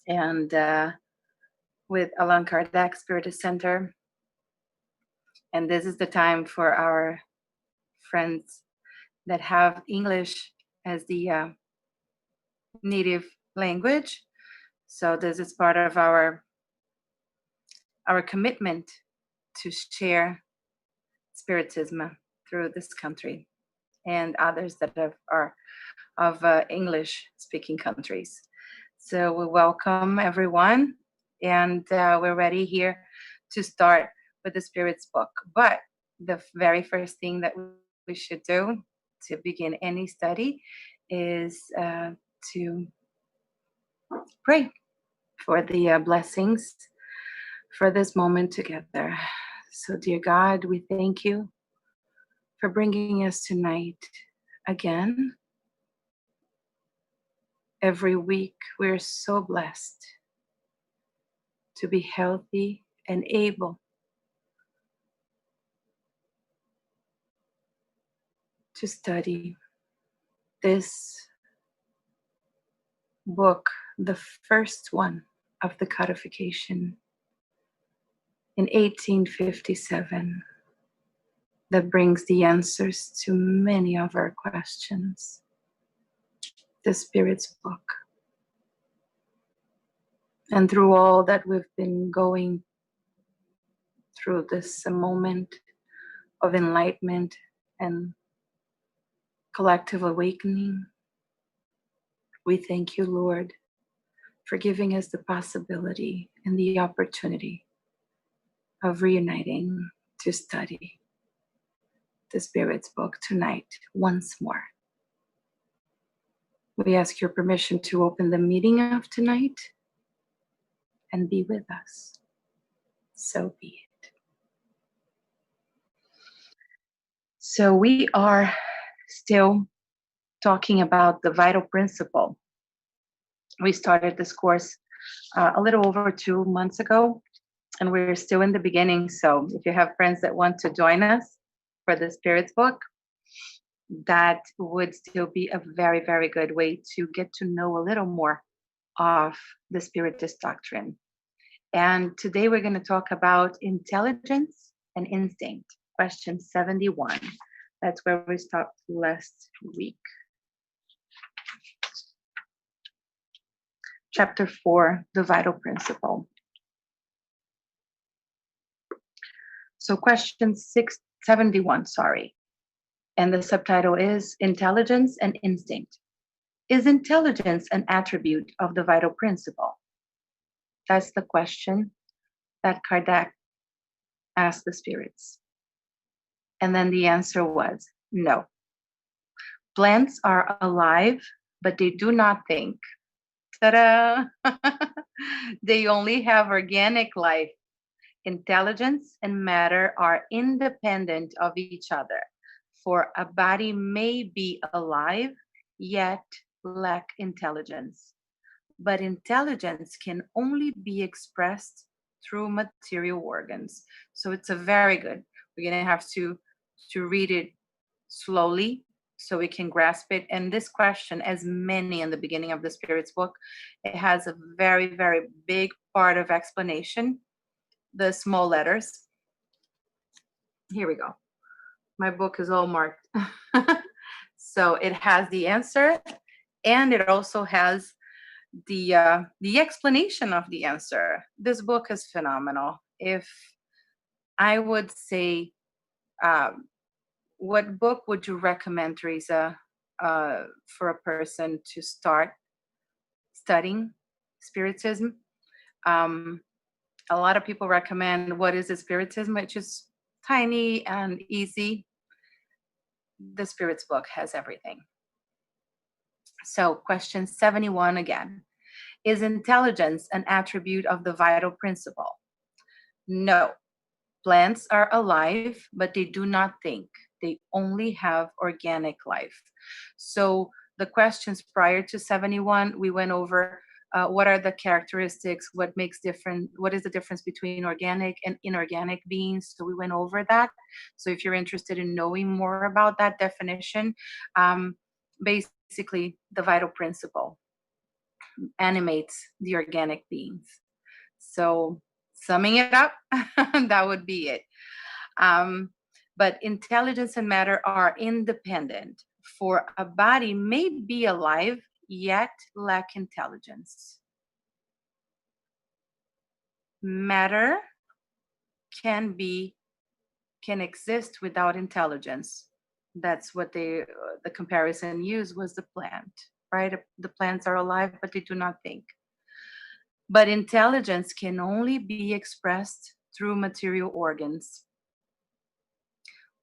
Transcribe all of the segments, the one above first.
and with Allan Kardec Spirit Center. And this is the time for our friends that have English as the native language. So this is part of our commitment to share Spiritism through this country and others that are of English-speaking countries. So we welcome everyone, and we're ready here to start with the Spirit's book. But the very first thing that we should do to begin any study is to pray for the blessings for this moment together. So, dear God, we thank you for bringing us tonight again. Every week, we're so blessed to be healthy and able to study this book, the first one of the codification in 1857, that brings the answers to many of our questions. The Spirit's book. And through all that we've been going through, this moment of enlightenment and collective awakening, we thank you, Lord, for giving us the possibility and the opportunity of reuniting to study the Spirit's book tonight once more. We ask your permission to open the meeting of tonight and be with us. So be it. So we are still talking about the vital principle. We started this course a little over 2 months ago, and we're still in the beginning. So if you have friends that want to join us for the Spirit's book, that would still be a very, very good way to get to know a little more of the Spiritist doctrine. And today we're going to talk about intelligence and instinct, question 71. That's where we stopped last week. Chapter 4, the vital principle. So question 671, and the subtitle is Intelligence and Instinct. Is intelligence an attribute of the vital principle? That's the question that Kardec asked the spirits. And then the answer was no. Plants are alive, but they do not think. Ta-da! They only have organic life. Intelligence and matter are independent of each other, for a body may be alive, yet lack intelligence. But intelligence can only be expressed through material organs. So it's a very good. We're going to have to read it slowly so we can grasp it. And this question, as many in the beginning of the Spirit's book, it has a very, very big part of explanation. The small letters. Here we go. My book is all marked. So it has the answer, and it also has the explanation of the answer. This book is phenomenal. If I would say, what book would you recommend, Teresa, for a person to start studying Spiritism? A lot of people recommend What is the Spiritism, which is tiny and easy. The Spirit's book has everything. So question 71 again. Is intelligence an attribute of the vital principle? No. Plants are alive, but they do not think. They only have organic life. So the questions prior to 71, we went over what are the characteristics, what is the difference between organic and inorganic beings. So we went over that. So if you're interested in knowing more about that definition, basically the vital principle. animates the organic beings. So, summing it up, that would be it. Um, but intelligence and matter are independent. For a body may be alive, yet lack intelligence. Matter can be can exist without intelligence. That's what the comparison used was the plant, right? The plants are alive, but they do not think. But intelligence can only be expressed through material organs.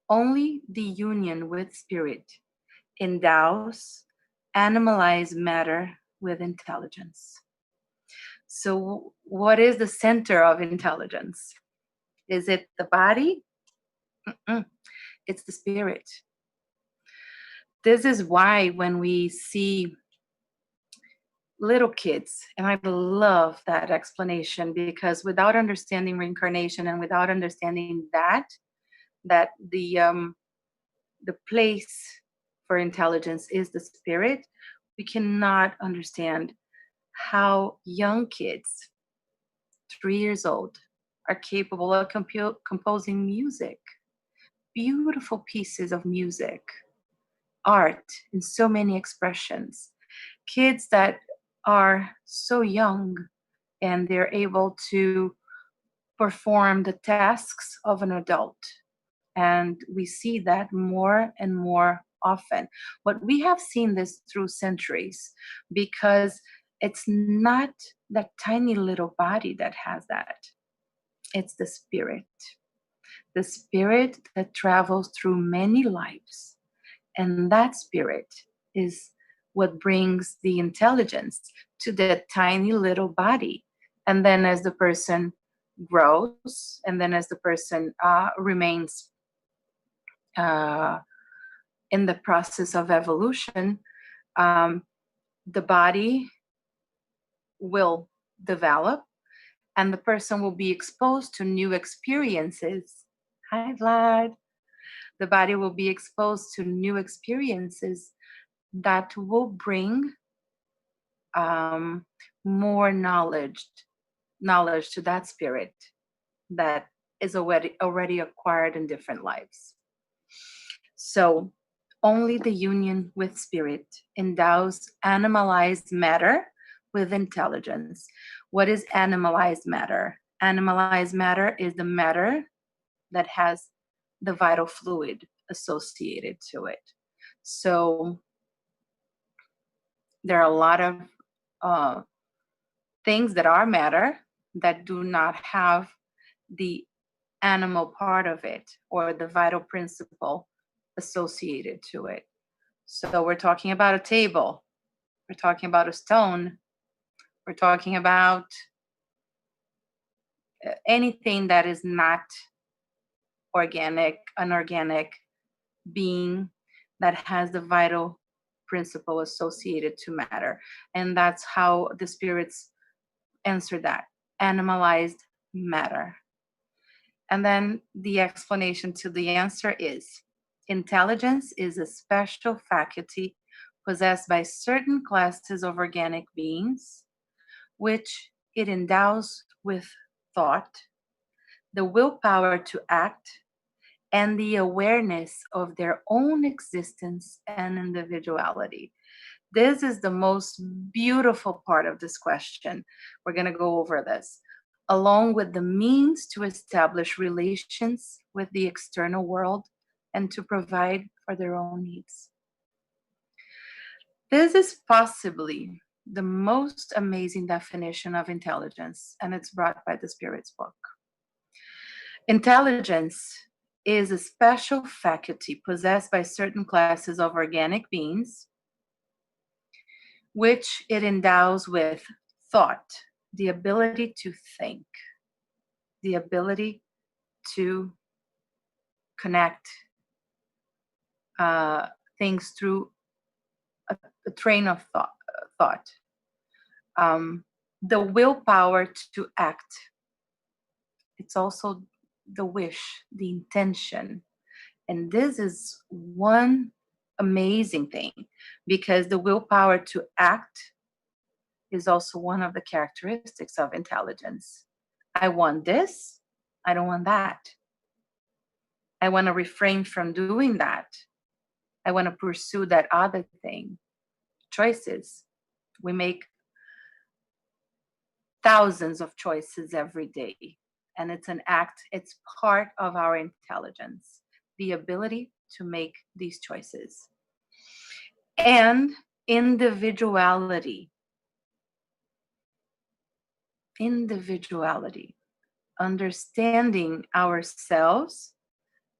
Only the union with spirit endows animalized matter with intelligence. So, what is the center of intelligence? Is it the body? Mm-mm. It's the spirit. This is why when we see little kids, and I love that explanation, because without understanding reincarnation and without understanding that the place for intelligence is the spirit, we cannot understand how young kids, 3 years old, are capable of composing music, beautiful pieces of music, art in so many expressions. Kids that are so young and they're able to perform the tasks of an adult. And we see that more and more often. But we have seen this through centuries because it's not that tiny little body that has that. It's the spirit that travels through many lives. And that spirit is what brings the intelligence to that tiny little body. And then as the person grows, and then as the person remains uh, in the process of evolution, um, the body will develop and the person will be exposed to new experiences. Hi, Vlad. The body will be exposed to new experiences that will bring um, more knowledge to that spirit that is already acquired in different lives. So only the union with spirit endows animalized matter with intelligence. What is animalized matter? Animalized matter is the matter that has the vital fluid associated to it. So there are a lot of uh, things that are matter that do not have the animal part of it or the vital principle associated to it. So we're talking about a table, we're talking about a stone, we're talking about anything that is not organic, unorganic being that has the vital principle associated to matter. And that's how the spirits answer that: animalized matter. And then the explanation to the answer is intelligence is a special faculty possessed by certain classes of organic beings, which it endows with thought, the willpower to act, and the awareness of their own existence and individuality. This is the most beautiful part of this question. We're going to go over this, along with the means to establish relations with the external world and to provide for their own needs. This is possibly the most amazing definition of intelligence, and it's brought by the Spirit's book. Intelligence is a special faculty possessed by certain classes of organic beings, which it endows with thought, the ability to think, the ability to connect things through a train of thought. The willpower to act. It's also the wish, the intention. And this is one amazing thing, because the willpower to act is also one of the characteristics of intelligence. I want this, I don't want that. I want to refrain from doing that. I want to pursue that other thing. Choices. We make thousands of choices every day. And it's an act, it's part of our intelligence, the ability to make these choices. And individuality. Individuality. Understanding ourselves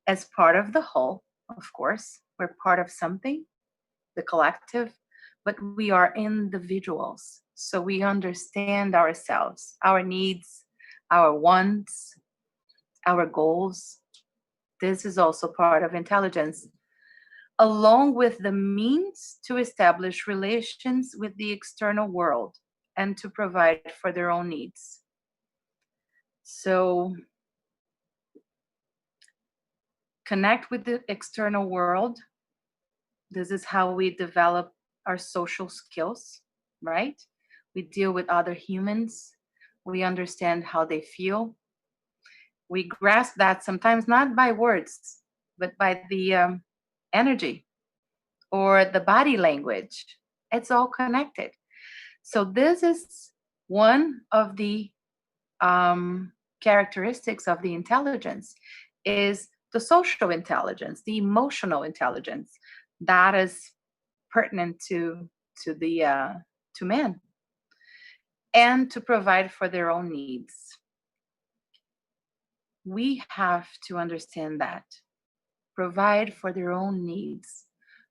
as part of the whole, of course. We're part of something, the collective, but we are individuals. So we understand ourselves, our needs, our wants, our goals. This is also part of intelligence, along with the means to establish relations with the external world and to provide for their own needs. So connect with the external world. This is how we develop our social skills, right? We deal with other humans. We understand how they feel. We grasp that sometimes not by words, but by the energy or the body language. It's all connected. So this is one of the characteristics of the intelligence, is the social intelligence, the emotional intelligence that is pertinent to men, and to provide for their own needs. We have to understand that. Provide for their own needs.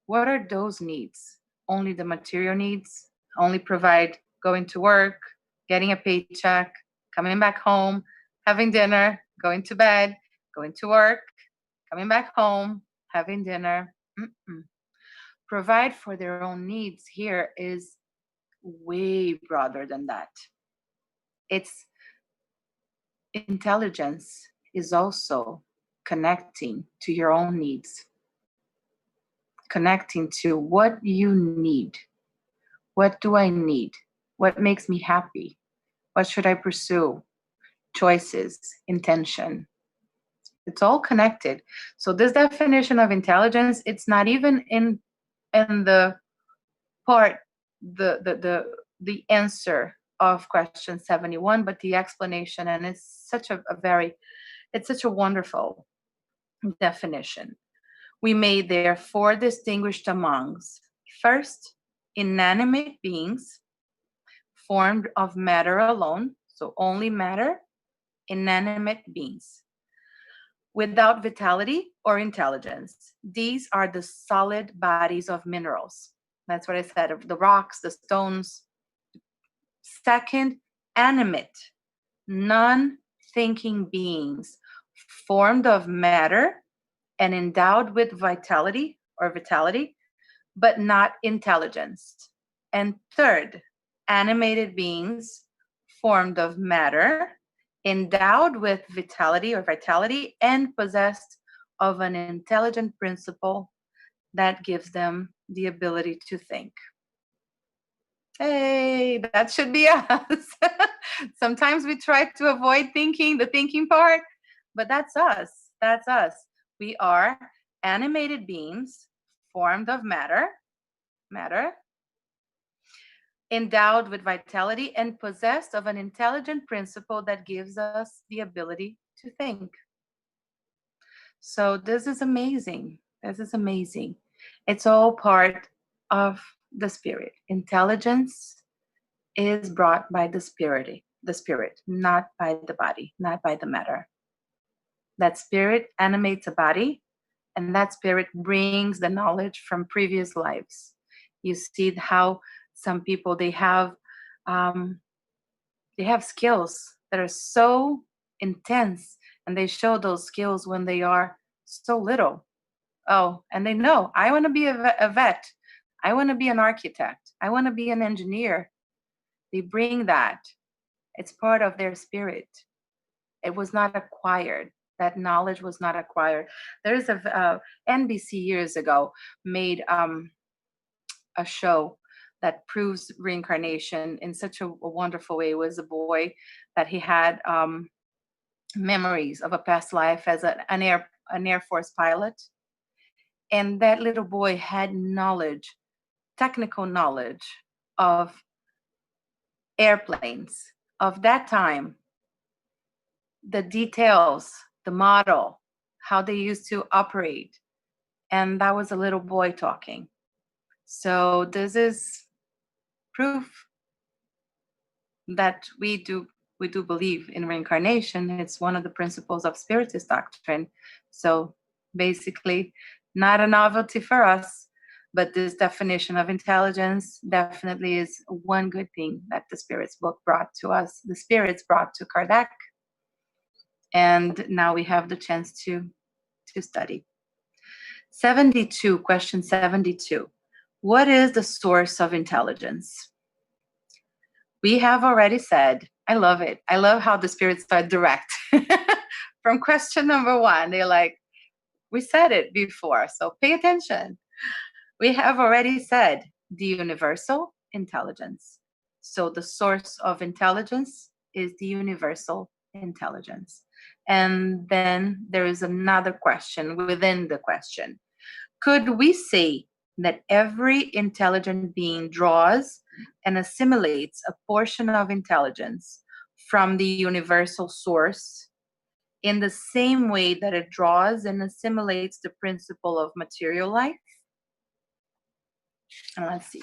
What are those needs? Only the material needs? Only provide going to work, getting a paycheck, coming back home, having dinner, going to bed, going to work, coming back home, having dinner. Mm-mm. Provide for their own needs here is way broader than that. It's intelligence is also connecting to your own needs, connecting to what you need. What do I need? What makes me happy? What should I pursue? Choices, intention. It's all connected. So this definition of intelligence, it's not even in the part, the answer of question 71, but the explanation. And it's such it's such a wonderful definition. We may therefore distinguish amongst, first, inanimate beings formed of matter alone, so only matter, inanimate beings, without vitality or intelligence. These are the solid bodies of minerals. That's what I said, of the rocks, the stones. Second, animate, non-thinking beings formed of matter and endowed with vitality, but not intelligence. And third, animated beings formed of matter, endowed with vitality, and possessed of an intelligent principle that gives them the ability to think. Hey, that should be us. Sometimes we try to avoid the thinking part, but that's us. That's us. We are animated beings formed of matter, endowed with vitality, and possessed of an intelligent principle that gives us the ability to think. So this is amazing. This is amazing. It's all part of the spirit. Intelligence is brought by the spirit, not by the body, not by the matter. That spirit animates a body, and that spirit brings the knowledge from previous lives. You see how some people, they have skills that are so intense, and they show those skills when they are so little. Oh, and they know, I want to be a vet. I want to be an architect. I want to be an engineer. They bring that. It's part of their spirit. It was not acquired. That knowledge was not acquired. There's NBC years ago made a show that proves reincarnation in such a wonderful way was a boy that he had memories of a past life as an Air Force pilot. And that little boy had knowledge, technical knowledge of airplanes of that time, the details, the model, how they used to operate. And that was a little boy talking. So this is proof that we do believe in reincarnation. It's one of the principles of Spiritist doctrine. So basically, not a novelty for us, but this definition of intelligence definitely is one good thing that the Spirits book brought to us. The Spirits brought to Kardec, and now we have the chance to study. 72, question 72. What is the source of intelligence? We have already said, I love it. I love how the Spirits start direct. From question number 1, they're like, we said it before, so pay attention. We have already said the universal intelligence. So the source of intelligence is the universal intelligence. And then there is another question within the question. Could we say that every intelligent being draws and assimilates a portion of intelligence from the universal source in the same way that it draws and assimilates the principle of material life? And let's see.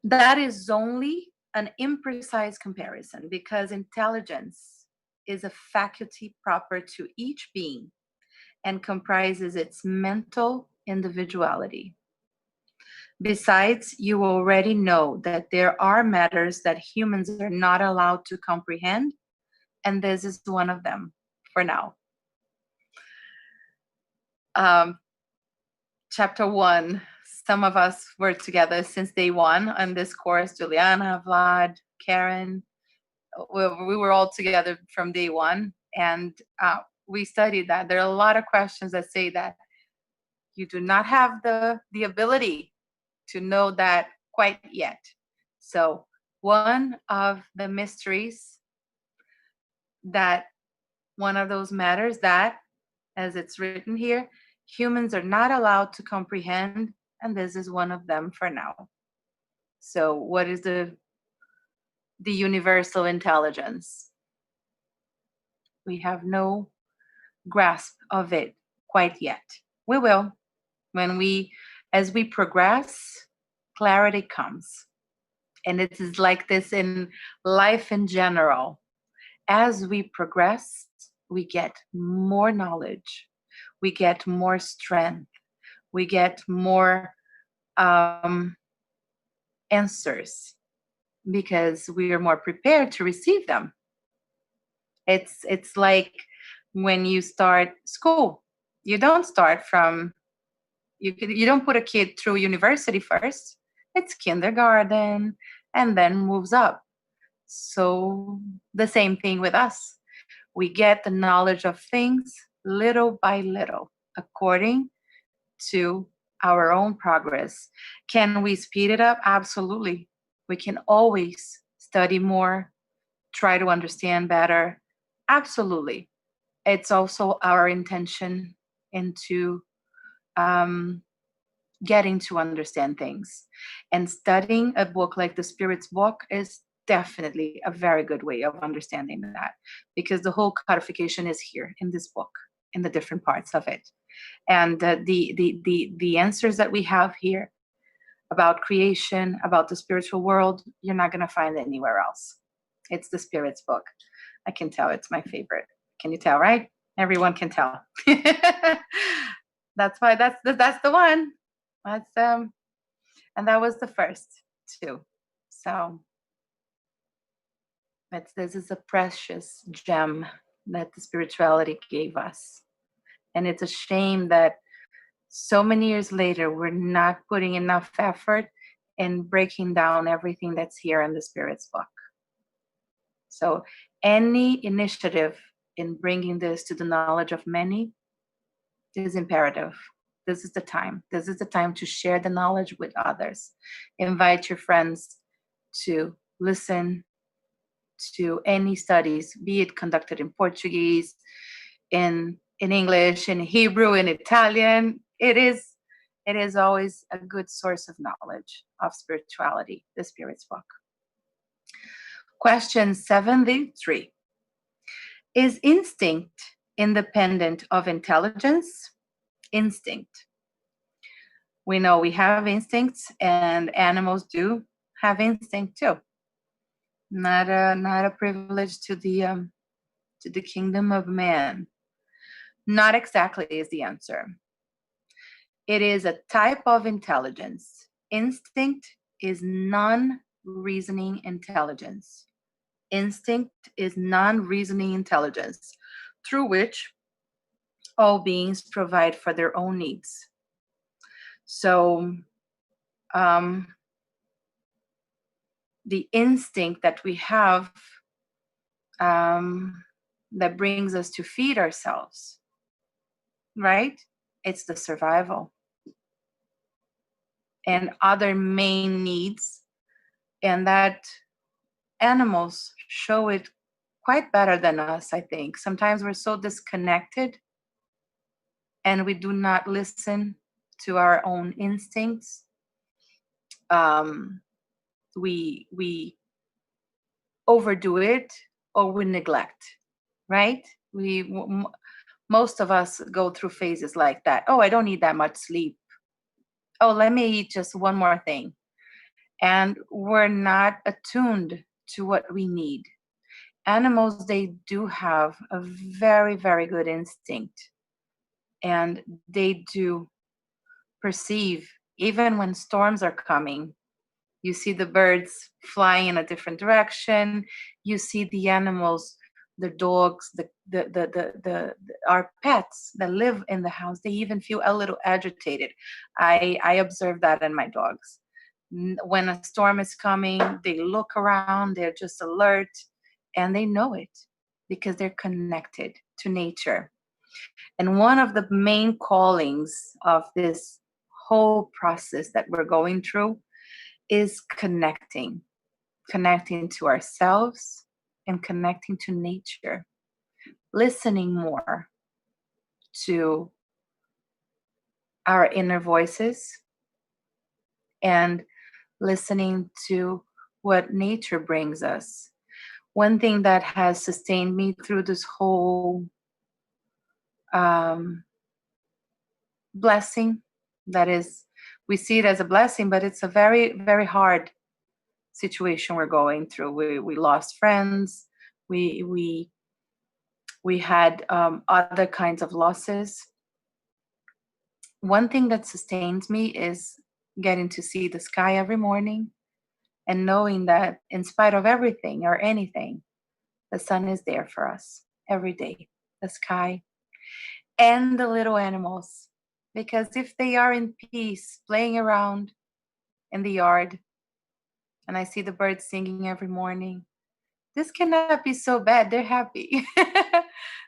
That is only an imprecise comparison, because intelligence is a faculty proper to each being and comprises its mental individuality. Besides, you already know that there are matters that humans are not allowed to comprehend, and this is one of them for now. Chapter 1, some of us were together since day 1 on this course. Juliana, Vlad, Karen, we were all together from day 1, and we studied that. There are a lot of questions that say that you do not have the ability to know that quite yet. So one of the mysteries, that one of those matters that, as it's written here, humans are not allowed to comprehend, and this is one of them for now. So what is the universal intelligence? We have no grasp of it quite yet. We will. As we progress, clarity comes. And it is like this in life in general. As we progress, we get more knowledge, we get more strength, we get more answers, because we are more prepared to receive them. It's like when you start school, you don't start from, you don't put a kid through university first. It's kindergarten and then moves up. So the same thing with us. We get the knowledge of things little by little, according to our own progress. Can we speed it up? Absolutely. We can always study more, try to understand better. Absolutely. It's also our intention into getting to understand things. And studying a book like the Spirit's book is definitely a very good way of understanding that, because the whole codification is here in this book, in the different parts of it. And the answers that we have here about creation, about the spiritual world, you're not going to find it anywhere else. It's the Spirit's book. I can tell it's my favorite. Can you tell, right? Everyone can tell. That's why that's the one. That's and that was the first too. So this is a precious gem that the spirituality gave us. And it's a shame that so many years later, we're not putting enough effort in breaking down everything that's here in the Spirit's book. So any initiative in bringing this to the knowledge of many is imperative. This is the time. This is the time to share the knowledge with others. Invite your friends to listen to any studies, be it conducted in Portuguese, in English, in Hebrew, in Italian. It is always a good source of knowledge of spirituality, the Spirit's book. Question 73. Is instinct independent of intelligence? Instinct. We know we have instincts, and animals do have instinct too. Not a privilege to the kingdom of man. Not exactly is the answer. It is a type of intelligence. Instinct is non-reasoning intelligence. Instinct is non-reasoning intelligence through which all beings provide for their own needs. So the instinct that we have that brings us to feed ourselves, right? It's the survival and other main needs, and that animals show it quite better than us, I think. Sometimes we're so disconnected and we do not listen to our own instincts. We overdo it or we neglect, right? Most of us go through phases like that. Oh, I don't need that much sleep. Oh, let me eat just one more thing. And we're not attuned to what we need. Animals, they do have a very, very good instinct. And they do perceive, even when storms are coming. You see the birds flying in a different direction. You see the animals, the dogs, our pets that live in the house. They even feel a little agitated. I observe that in my dogs. When a storm is coming, they look around. They're just alert, and they know it because they're connected to nature. And one of the main callings of this whole process that we're going through is connecting to ourselves and connecting to nature, listening more to our inner voices and listening to what nature brings us. One thing that has sustained me through this whole blessing, that is, we see it as a blessing, but it's a very, very hard situation we're going through. We lost friends. We had other kinds of losses. One thing that sustains me is getting to see the sky every morning and knowing that in spite of everything or anything, the sun is there for us every day, the sky and the little animals. Because if they are in peace, playing around in the yard, and I see the birds singing every morning, this cannot be so bad. They're happy.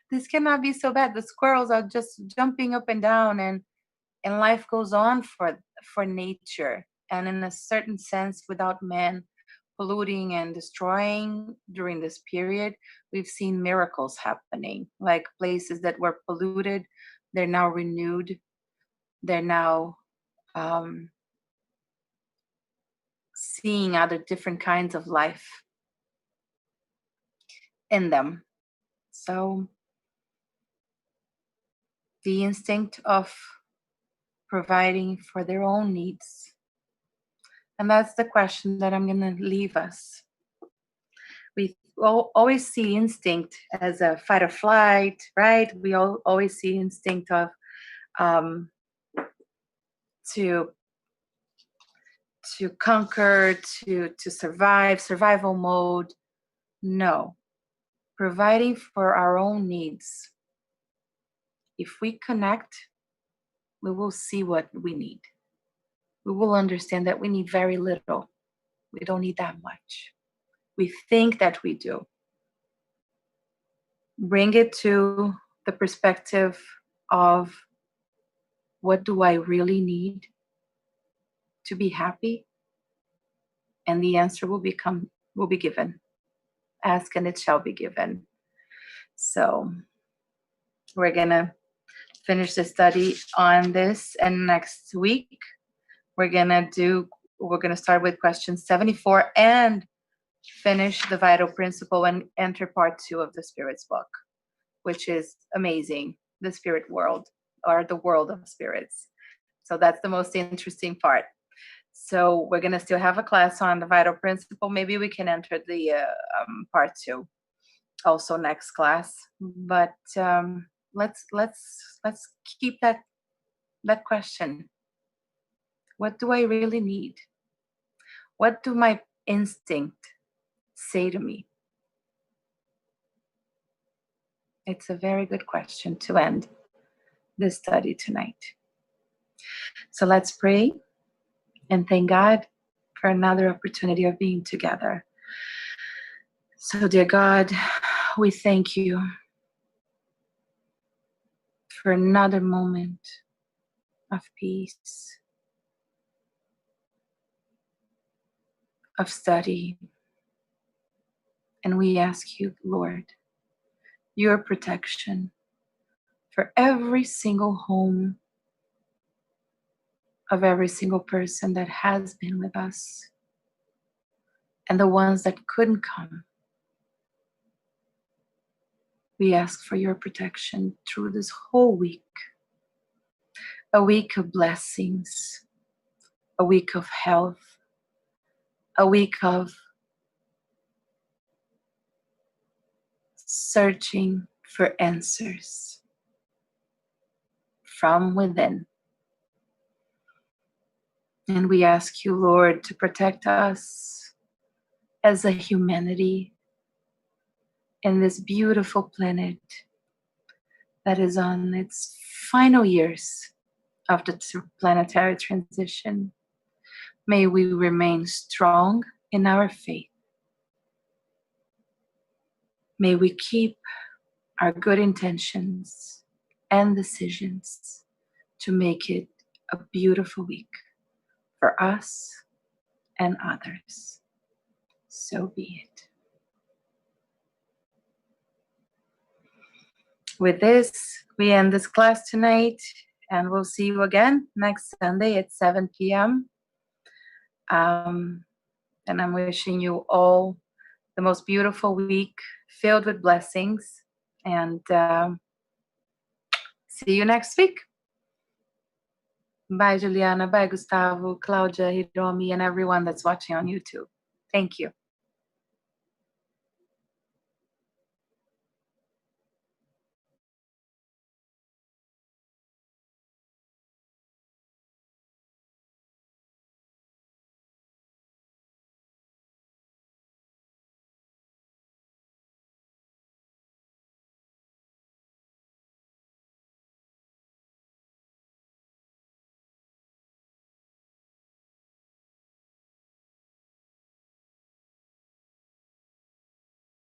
This cannot be so bad. The squirrels are just jumping up and down, and life goes on for nature. And in a certain sense, without man polluting and destroying during this period, we've seen miracles happening. Like places that were polluted, they're now renewed. They're now seeing other different kinds of life in them. So the instinct of providing for their own needs. And that's the question that I'm going to leave us. We always see instinct as a fight or flight, right? We always see instinct of to conquer, to survive, survival mode. No. Providing for our own needs. If we connect, we will see what we need. We will understand that we need very little. We don't need that much. We think that we do. Bring it to the perspective of What do I really need to be happy? And the answer will be given. Ask and it shall be given. So we're gonna finish the study on this, and next week we're gonna start with question 74 and finish the vital principle and enter part 2 of the Spirit's book, which is amazing, the spirit world, or the world of spirits. So that's the most interesting part. So we're going to still have a class on the vital principle. Maybe we can enter the part 2 also next class. But let's keep that question. What do I really need? What do my instinct say to me? It's a very good question to end this study tonight. So let's pray and thank God for another opportunity of being together. So, dear God, we thank you for another moment of peace, of study. And we ask you, Lord, your protection for every single home of every single person that has been with us and the ones that couldn't come. We ask for your protection through this whole week, a week of blessings, a week of health, a week of searching for answers from within. And we ask you, Lord, to protect us as a humanity in this beautiful planet that is on its final years of the planetary transition. May we remain strong in our faith. May we keep our good intentions and decisions to make it a beautiful week for us and others. So be it. With this, we end this class tonight, and we'll see you again next Sunday at 7 p.m. And I'm wishing you all the most beautiful week filled with blessings. And see you next week. Bye, Juliana. Bye, Gustavo, Claudia, Hiromi, and everyone that's watching on YouTube. Thank you.